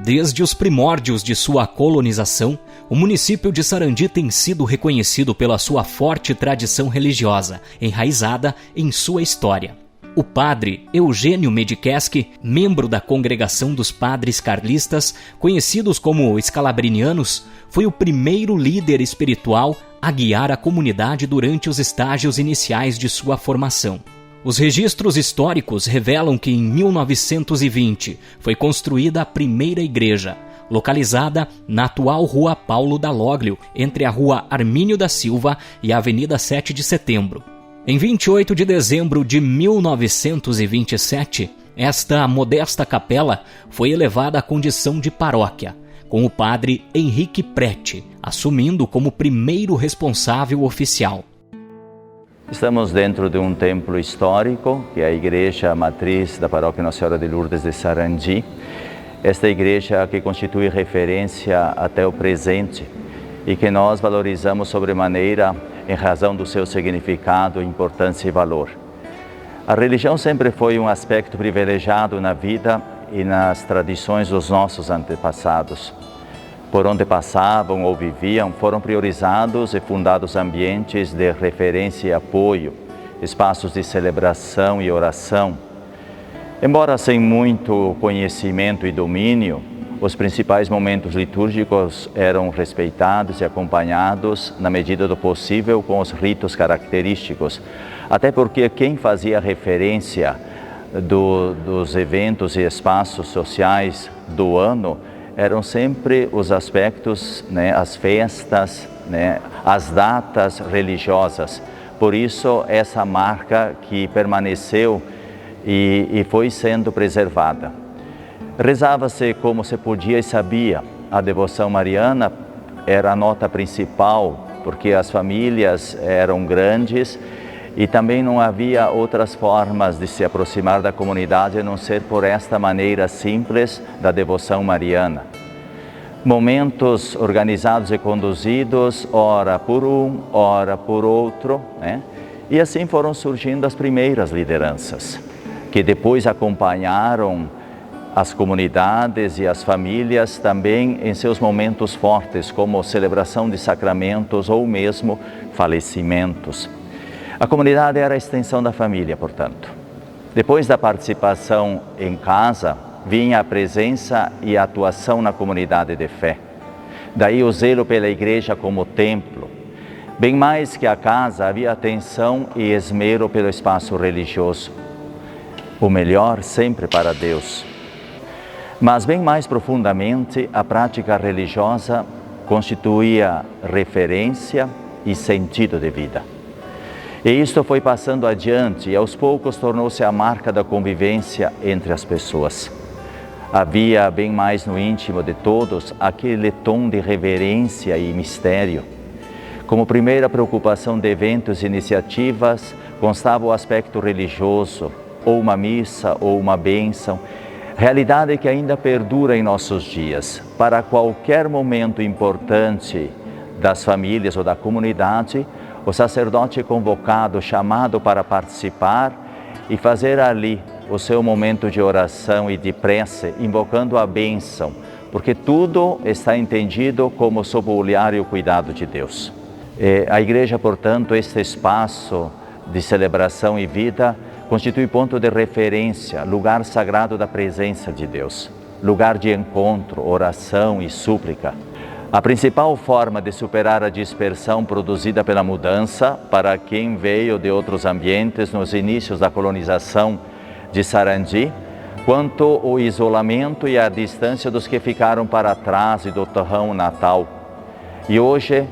Desde os primórdios de sua colonização, o município de Sarandi tem sido reconhecido pela sua forte tradição religiosa, enraizada em sua história. O padre Eugênio Medikeski, membro da Congregação dos Padres Carlistas, conhecidos como escalabrinianos, foi o primeiro líder espiritual a guiar a comunidade durante os estágios iniciais de sua formação. Os registros históricos revelam que em 1920 foi construída a primeira igreja, localizada na atual Rua Paulo Dalóglio, entre a Rua Armínio da Silva e a Avenida 7 de Setembro. Em 28 de dezembro de 1927, esta modesta capela foi elevada à condição de paróquia, com o padre Henrique Prete, assumindo como primeiro responsável oficial. Estamos dentro de um templo histórico, que é a igreja matriz da paróquia Nossa Senhora de Lourdes de Sarandi. Esta igreja que constitui referência até o presente e que nós valorizamos sobremaneira em razão do seu significado, importância e valor. A religião sempre foi um aspecto privilegiado na vida e nas tradições dos nossos antepassados. Por onde passavam ou viviam, foram priorizados e fundados ambientes de referência e apoio, espaços de celebração e oração. Embora sem muito conhecimento e domínio, os principais momentos litúrgicos eram respeitados e acompanhados na medida do possível com os ritos característicos, até porque quem fazia referência dos eventos e espaços sociais do ano eram sempre os aspectos, as festas, as datas religiosas. Por isso, essa marca que permaneceu e foi sendo preservada. Rezava-se como se podia e sabia. A devoção mariana era a nota principal, porque as famílias eram grandes e também não havia outras formas de se aproximar da comunidade a não ser por esta maneira simples da devoção mariana. Momentos organizados e conduzidos, ora por um, ora por outro, E assim foram surgindo as primeiras lideranças, que depois acompanharam as comunidades e as famílias também em seus momentos fortes, como celebração de sacramentos ou mesmo falecimentos. A comunidade era a extensão da família, portanto. Depois da participação em casa, vinha a presença e a atuação na comunidade de fé. Daí o zelo pela igreja como templo. Bem mais que a casa, havia atenção e esmero pelo espaço religioso. O melhor sempre para Deus. Mas bem mais profundamente, a prática religiosa constituía referência e sentido de vida. E isto foi passando adiante e aos poucos tornou-se a marca da convivência entre as pessoas. Havia bem mais no íntimo de todos aquele tom de reverência e mistério. Como primeira preocupação de eventos e iniciativas, constava o aspecto religioso, ou uma missa, ou uma bênção, realidade que ainda perdura em nossos dias. Para qualquer momento importante das famílias ou da comunidade, o sacerdote convocado, chamado para participar e fazer ali o seu momento de oração e de prece, invocando a bênção, porque tudo está entendido como sob o olhar e o cuidado de Deus. A igreja, portanto, este espaço de celebração e vida, constitui ponto de referência, lugar sagrado da presença de Deus, lugar de encontro, oração e súplica. A principal forma de superar a dispersão produzida pela mudança para quem veio de outros ambientes nos inícios da colonização de Sarandi, quanto o isolamento e a distância dos que ficaram para trás e do torrão natal. E hoje,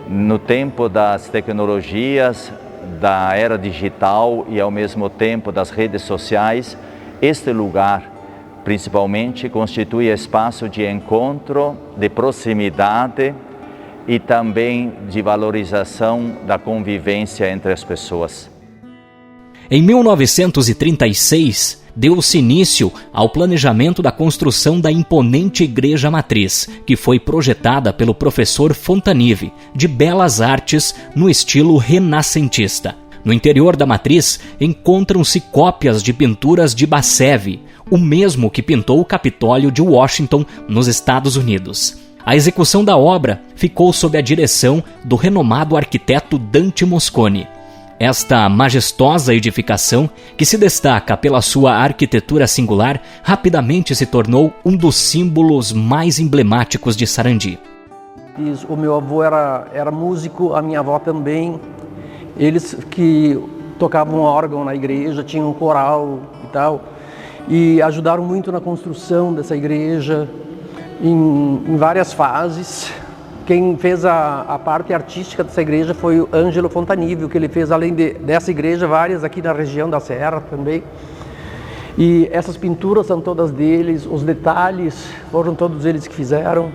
no tempo das tecnologias, da era digital e ao mesmo tempo das redes sociais, este lugar principalmente constitui espaço de encontro, de proximidade e também de valorização da convivência entre as pessoas. Em 1936, deu-se início ao planejamento da construção da imponente Igreja Matriz, que foi projetada pelo professor Fontanive, de Belas Artes, no estilo renascentista. No interior da matriz encontram-se cópias de pinturas de Bassevi, o mesmo que pintou o Capitólio de Washington, nos Estados Unidos. A execução da obra ficou sob a direção do renomado arquiteto Dante Moscone. Esta majestosa edificação, que se destaca pela sua arquitetura singular, rapidamente se tornou um dos símbolos mais emblemáticos de Sarandi. O meu avô era músico, a minha avó também. Eles que tocavam órgão na igreja, tinham um coral e tal, e ajudaram muito na construção dessa igreja em várias fases. Quem fez a parte artística dessa igreja foi o Ângelo Fontanívio, que ele fez, além dessa igreja, várias aqui na região da Serra também. E essas pinturas são todas deles, os detalhes foram todos eles que fizeram.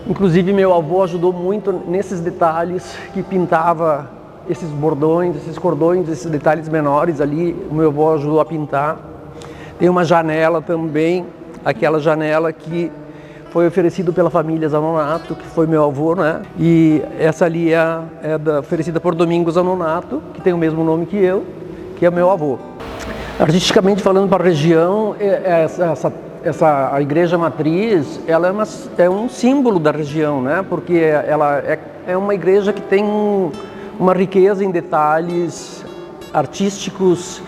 Inclusive meu avô ajudou muito nesses detalhes, que pintava esses bordões, esses cordões, esses detalhes menores ali, o meu avô ajudou a pintar. Tem uma janela também, aquela janela que foi oferecido pela família Zanonato, que foi meu avô, né? E essa ali oferecida por Domingos Zanonato, que tem o mesmo nome que eu, que é meu avô. Artisticamente falando, para a região, a igreja matriz, ela é um símbolo da região, né? Porque ela é uma igreja que tem uma riqueza em detalhes artísticos,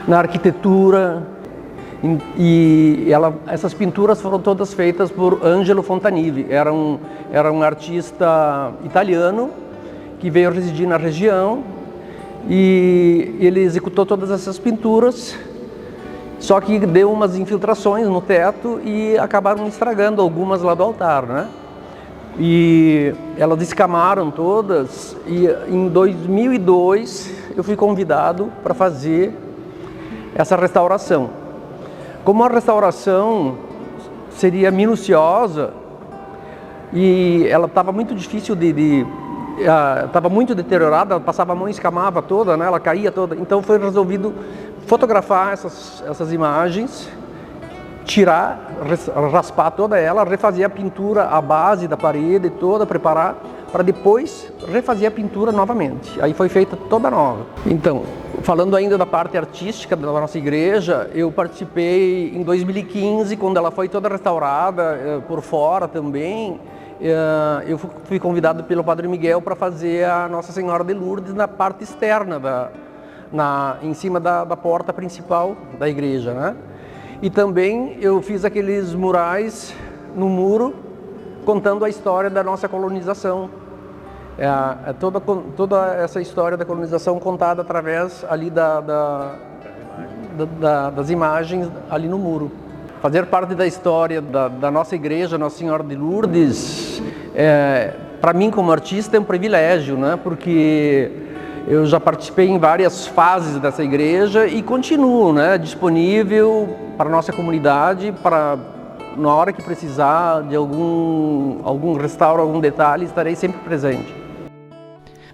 na arquitetura, e essas pinturas foram todas feitas por Angelo Fontanivi. Era um artista italiano que veio residir na região, e ele executou todas essas pinturas, só que deu umas infiltrações no teto e acabaram estragando algumas lá do altar, né? E elas descamaram todas, e em 2002 eu fui convidado para fazer essa restauração. Como a restauração seria minuciosa e ela estava muito difícil estava muito deteriorada, ela passava a mão e escamava toda, né? Ela caía toda, então foi resolvido fotografar essas imagens, tirar, raspar toda ela, refazer a pintura, a base da parede toda, preparar para depois refazer a pintura novamente. Aí foi feita toda nova. Então, falando ainda da parte artística da nossa igreja, eu participei em 2015, quando ela foi toda restaurada, por fora também. Eu fui convidado pelo Padre Miguel para fazer a Nossa Senhora de Lourdes na parte externa, em cima da porta principal da igreja, né? E também eu fiz aqueles murais no muro contando a história da nossa colonização. Toda essa história da colonização contada através ali das imagens ali no muro. Fazer parte da história da nossa igreja, Nossa Senhora de Lourdes, para mim como artista é um privilégio, né? Porque eu já participei em várias fases dessa igreja e continuo, né, disponível para a nossa comunidade, para na hora que precisar de algum restauro, algum detalhe, estarei sempre presente.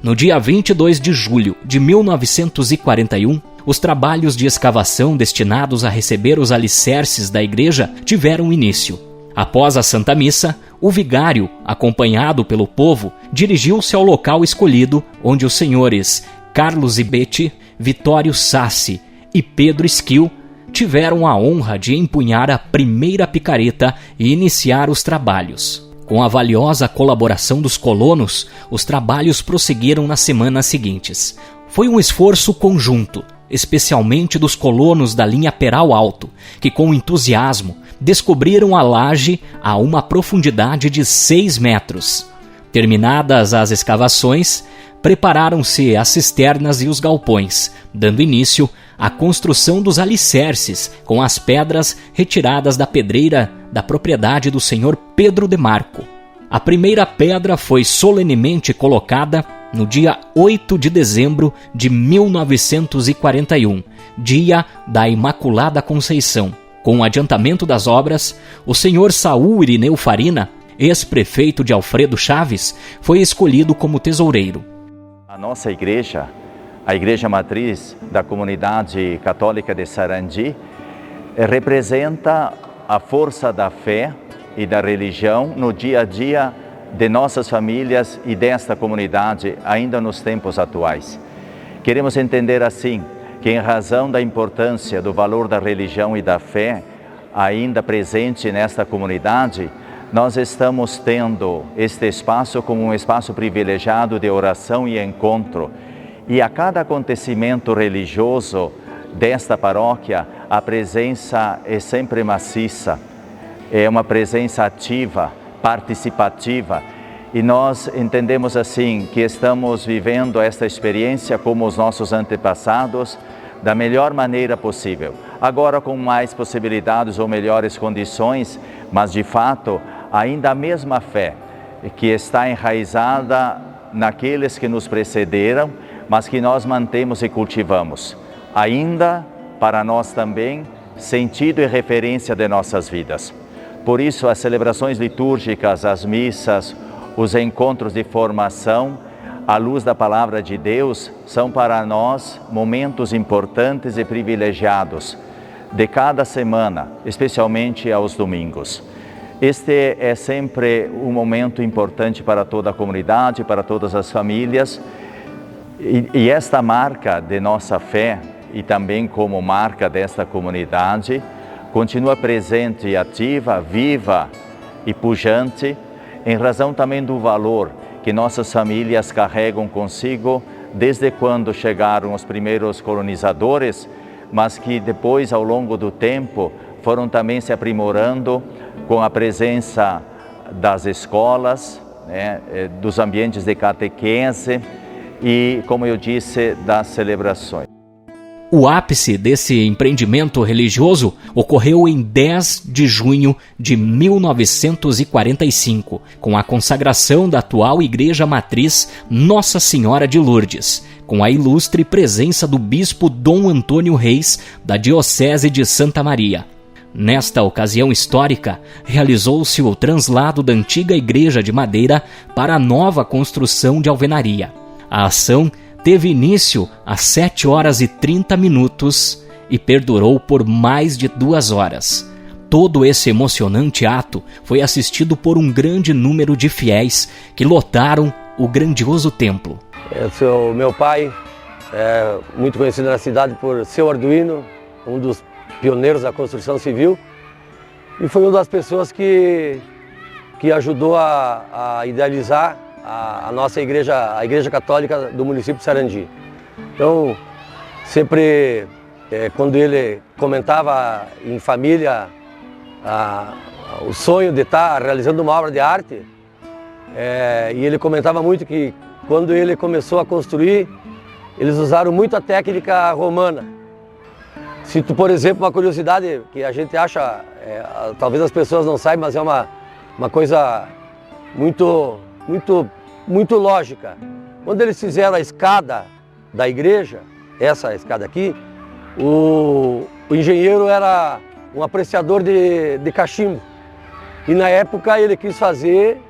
No dia 22 de julho de 1941, os trabalhos de escavação destinados a receber os alicerces da igreja tiveram início. Após a Santa Missa, o vigário, acompanhado pelo povo, dirigiu-se ao local escolhido, onde os senhores Carlos Ibetti, Vitório Sassi e Pedro Esquil tiveram a honra de empunhar a primeira picareta e iniciar os trabalhos. Com a valiosa colaboração dos colonos, os trabalhos prosseguiram nas semanas seguintes. Foi um esforço conjunto, especialmente dos colonos da linha Peral Alto, que com entusiasmo descobriram a laje a uma profundidade de 6 metros. Terminadas as escavações, prepararam-se as cisternas e os galpões, dando início à construção dos alicerces com as pedras retiradas da pedreira da propriedade do senhor Pedro de Marco. A primeira pedra foi solenemente colocada no dia 8 de dezembro de 1941, dia da Imaculada Conceição. Com o adiantamento das obras, o senhor Saul Irineu Farina, ex-prefeito de Alfredo Chaves, foi escolhido como tesoureiro. A nossa igreja, a igreja matriz da comunidade católica de Sarandi, representa a força da fé e da religião no dia a dia de nossas famílias e desta comunidade ainda nos tempos atuais. Queremos entender assim, que em razão da importância do valor da religião e da fé, ainda presente nesta comunidade, nós estamos tendo este espaço como um espaço privilegiado de oração e encontro. E a cada acontecimento religioso desta paróquia, a presença é sempre maciça, é uma presença ativa, participativa. E nós entendemos assim que estamos vivendo esta experiência como os nossos antepassados, da melhor maneira possível. Agora com mais possibilidades ou melhores condições, mas de fato ainda a mesma fé que está enraizada naqueles que nos precederam, mas que nós mantemos e cultivamos. Ainda para nós também, sentido e referência de nossas vidas. Por isso as celebrações litúrgicas, as missas, os encontros de formação, à luz da Palavra de Deus, são para nós momentos importantes e privilegiados de cada semana, especialmente aos domingos. Este é sempre um momento importante para toda a comunidade, para todas as famílias, e esta marca de nossa fé, e também como marca desta comunidade, continua presente e ativa, viva e pujante, em razão também do valor que nossas famílias carregam consigo desde quando chegaram os primeiros colonizadores, mas que depois, ao longo do tempo, foram também se aprimorando com a presença das escolas, dos ambientes de catequese e, como eu disse, das celebrações. O ápice desse empreendimento religioso ocorreu em 10 de junho de 1945, com a consagração da atual Igreja Matriz Nossa Senhora de Lourdes, com a ilustre presença do bispo Dom Antônio Reis, da Diocese de Santa Maria. Nesta ocasião histórica, realizou-se o translado da antiga igreja de madeira para a nova construção de alvenaria. A ação teve início às 7h30 e perdurou por mais de 2 horas. Todo esse emocionante ato foi assistido por um grande número de fiéis que lotaram o grandioso templo. O meu pai é muito conhecido na cidade por Seu Arduino, um dos pioneiros da construção civil, e foi uma das pessoas que ajudou a idealizar a nossa igreja, a Igreja Católica do município de Sarandi. Então, sempre quando ele comentava em família o sonho de estar realizando uma obra de arte, e ele comentava muito que quando ele começou a construir, eles usaram muito a técnica romana. Se tu, por exemplo, uma curiosidade que a gente acha, talvez as pessoas não saibam, mas é uma coisa muito lógica. Quando eles fizeram a escada da igreja, essa escada aqui, o engenheiro era um apreciador de cachimbo. E na época ele quis fazer,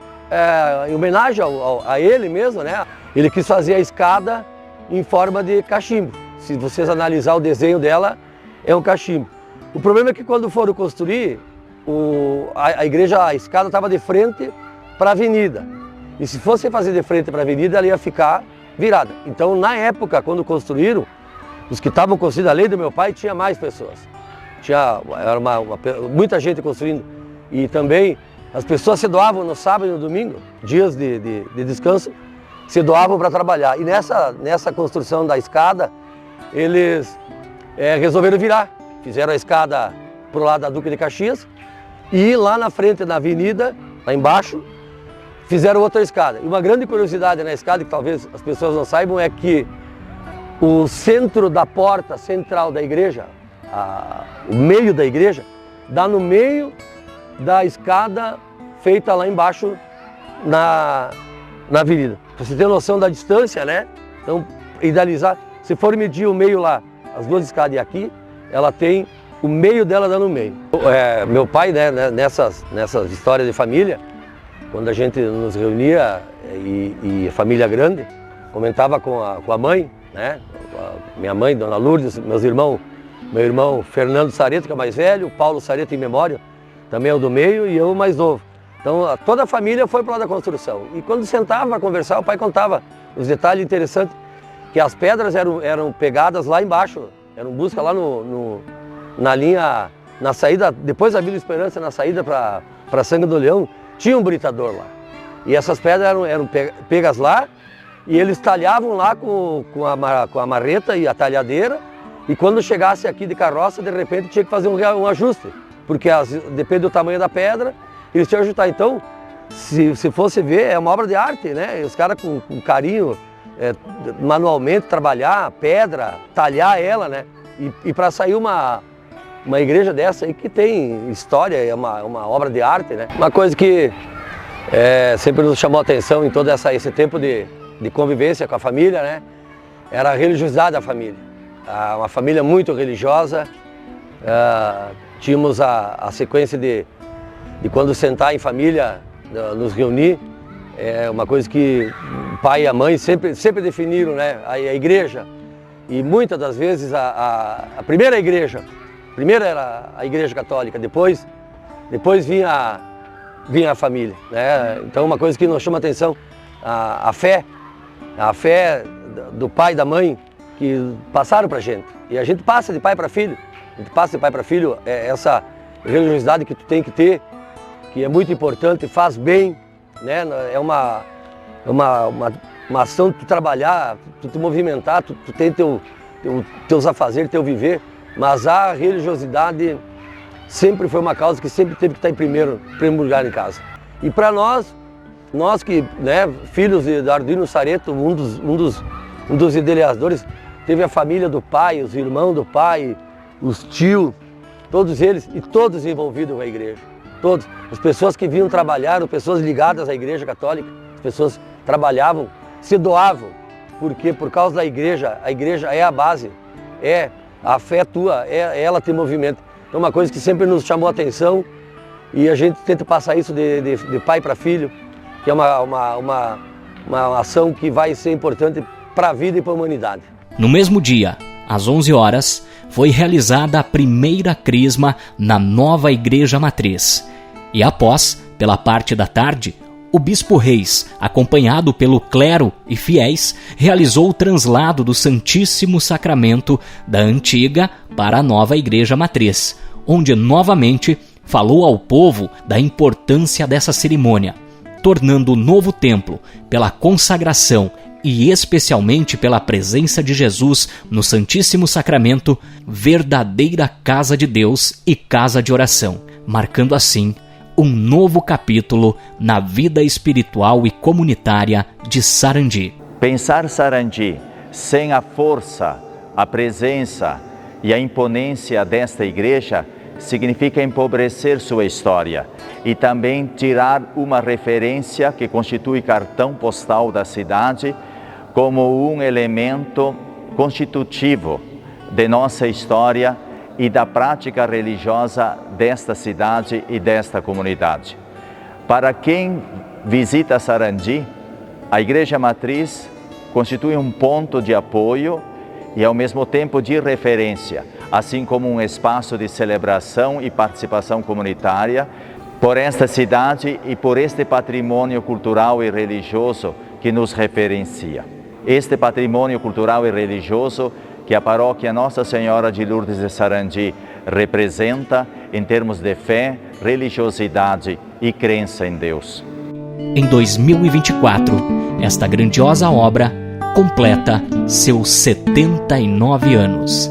em homenagem a ele mesmo, né? Ele quis fazer a escada em forma de cachimbo. Se vocês analisar o desenho dela, é um cachimbo. O problema é que quando foram construir, a igreja, a escada estava de frente para a avenida. E se fosse fazer de frente para a avenida, ela ia ficar virada. Então, na época, quando construíram, os que estavam construindo, além do meu pai, tinha mais pessoas. Era muita gente construindo. E também as pessoas se doavam no sábado e no domingo, dias de descanso, se doavam para trabalhar. E nessa construção da escada, eles resolveram virar. Fizeram a escada para o lado da Duque de Caxias e lá na frente, na avenida, lá embaixo, fizeram outra escada. E uma grande curiosidade na escada, que talvez as pessoas não saibam, é que o centro da porta central da igreja, o meio da igreja, dá no meio da escada feita lá embaixo na avenida. Pra você ter noção da distância, né? Então, idealizar, se for medir o meio lá, as duas escadas e aqui, ela tem o meio dela dá no meio. Meu pai, né, nessas histórias de família, quando a gente nos reunia e a família grande, comentava com a mãe, né? Minha mãe, Dona Lourdes, meu irmão Fernando Sareto, que é o mais velho, o Paulo Sareto em memória, também é o do meio, e eu o mais novo. Então toda a família foi para lá da construção. E quando sentava para conversar, o pai contava os detalhes interessantes. que as pedras eram pegadas lá embaixo, eram busca lá na linha, na saída, depois da Vila Esperança, na saída para Sangue do Leão, tinha um britador lá. E essas pedras eram pegas lá, e eles talhavam lá com a marreta e a talhadeira, e quando chegasse aqui de carroça, de repente tinha que fazer um ajuste, porque depende do tamanho da pedra, eles tinham que ajustar. Então, se fosse ver, é uma obra de arte, né? E os caras com carinho, manualmente trabalhar pedra, talhar ela, né? E para sair uma igreja dessa aí que tem história, é uma obra de arte, né? Uma coisa que sempre nos chamou a atenção em todo esse tempo de convivência com a família, né? Era a religiosidade da família. Uma família muito religiosa. Tínhamos a sequência de quando sentar em família, nos reunir. É uma coisa que o pai e a mãe sempre definiram, né? A igreja. E muitas das vezes a primeira igreja, primeiro era a igreja católica, depois vinha a família, né? Então uma coisa que nos chama a atenção, a fé do pai e da mãe que passaram para a gente. E a gente passa de pai para filho, essa religiosidade que tu tem que ter, que é muito importante, faz bem, né? É uma ação de tu trabalhar, tu te movimentar, tu tem teus afazeres, teu viver, mas a religiosidade sempre foi uma causa que sempre teve que estar em primeiro lugar em casa. E para nós que, né, filhos de Arduino Sareto, um dos idealizadores, teve a família do pai, os irmãos do pai, os tios, todos eles e todos envolvidos com a igreja. Todos, as pessoas que vinham trabalhar, as pessoas ligadas à igreja católica, as pessoas trabalhavam, se doavam, porque por causa da igreja, a igreja é a base, a fé tua, ela tem movimento. Então uma coisa que sempre nos chamou a atenção e a gente tenta passar isso de pai para filho, que é uma ação que vai ser importante para a vida e para a humanidade. No mesmo dia, às 11 horas, foi realizada a primeira crisma na nova Igreja Matriz. E após, pela parte da tarde, o Bispo Reis, acompanhado pelo clero e fiéis, realizou o translado do Santíssimo Sacramento da antiga para a nova Igreja Matriz, onde novamente falou ao povo da importância dessa cerimônia, tornando o novo templo, pela consagração e especialmente pela presença de Jesus no Santíssimo Sacramento, verdadeira casa de Deus e casa de oração, marcando assim um novo capítulo na vida espiritual e comunitária de Sarandi. Pensar Sarandi sem a força, a presença e a imponência desta igreja significa empobrecer sua história e também tirar uma referência que constitui cartão postal da cidade como um elemento constitutivo de nossa história e da prática religiosa desta cidade e desta comunidade. Para quem visita Sarandi, a Igreja Matriz constitui um ponto de apoio e ao mesmo tempo de referência, assim como um espaço de celebração e participação comunitária por esta cidade e por este patrimônio cultural e religioso que nos referencia. Este patrimônio cultural e religioso que a paróquia Nossa Senhora de Lourdes de Sarandi representa em termos de fé, religiosidade e crença em Deus. Em 2024, esta grandiosa obra completa seus 79 anos.